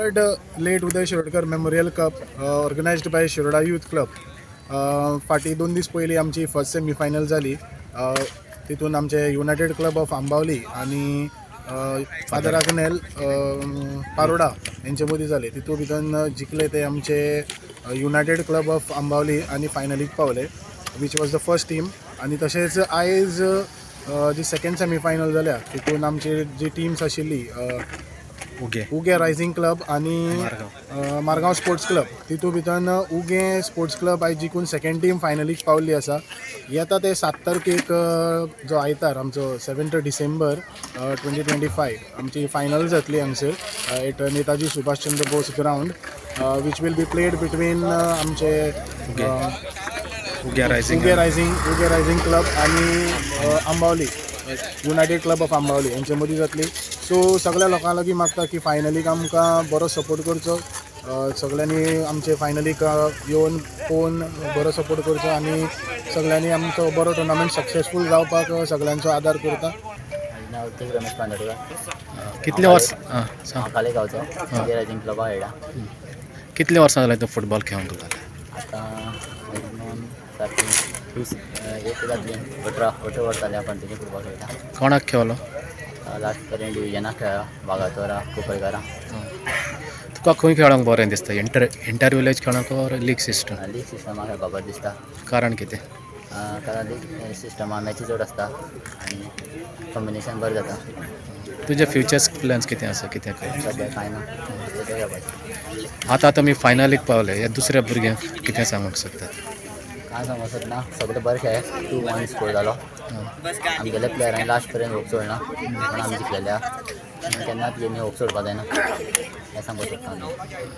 Third late Uday Shirodkar Memorial Cup organized by Shiroda Youth Club. फाटी 2 दीस पयलीं आमची first semi final जाली. तितून आमचे युनायटेड क्लब ऑफ आंबावली आणि फादर आग्नेल पारोडा यांचे मदीं जाले. तितून भितर जिखले ते आमचे युनायटेड क्लब ऑफ आंबावली आणि फायनलीक पावले, which was the first team. आणि तशेंच आयज जी सेकंड सेमी फायनल जाल्या तितून आमची जी टीम्स आशिल्ली उगे रायझिंग क्लब आणि मारगांव स्पोर्ट्स क्लब, तितून भितर उगे स्पोर्ट्स क्लब आयज जिखून सेकंड टीम फायनलीक पावल्ली आसा. येता ते 7 तारखेक जो आयतार आमचो 7 डिसेंबर 2025 आमची फायनल जातली हांगसर at Netaji Subhashchandra Bose ground, which will be played between आमचे उगे रायझिंग क्लब आणि Ambavali united club of Ambavali यांचे मदीं जातली. सो सगळ्या लोकां लागीं मागता की फायनलीक आमकां बरो सपोर्ट करचो. सगळ्यांनी आमचे फायनलीक येवन पळोवन बरो सपोर्ट करचो आणि सगळ्यांनी आमचो बरो टुर्नामेंट सक्सेसफूल जावपाक सगळ्यांचो आदार करता. रमेश पांडुरकर. कितले वर्स कालेगावचो रायझिंग क्लब हेडा. कितले वर्सां जाले तूं फुटबॉल खेळून तुका? आतां सारकी 1 जातली 18 वर्सां जालीं आपण तुजी फुटबॉल खेळटा. कोणाक खेळलो? लास्ट पर्यंत डिविजनाक खेळ्ळा, वागातोरा, कुंकळकारा. तुका खंय खेळोंक बरें दिसता? इंटर विलेज खेळोंक वा लीग सिस्टम? लीग सिस्टमाक खेळपाक बरें दिसता. कारण कितें? कारण लीग सिस्टमाक मॅची चड आसता आनी कॉम्बिनेशन बरें जाता. तुजे फ्युचर्स प्लॅन्स कितें आसा? कितें काय सद्या कांय ना, तें खेळपाचें. आतां तुमी फायनलीक पावले, ह्या दुसऱ्या भुरग्यांक कितें सांगूंक सोदतात? कांय सांगूंक सोदना, सगळें बरें खेळ. 2-1 स्कोर जालो. आमगेले प्लेयरांनी लास्ट पर्यंत होप सोडना, पूण आमी जिखलेल्या केन्नाच गेमी होप सोडपाक जायना हें सांगूंक सोदता.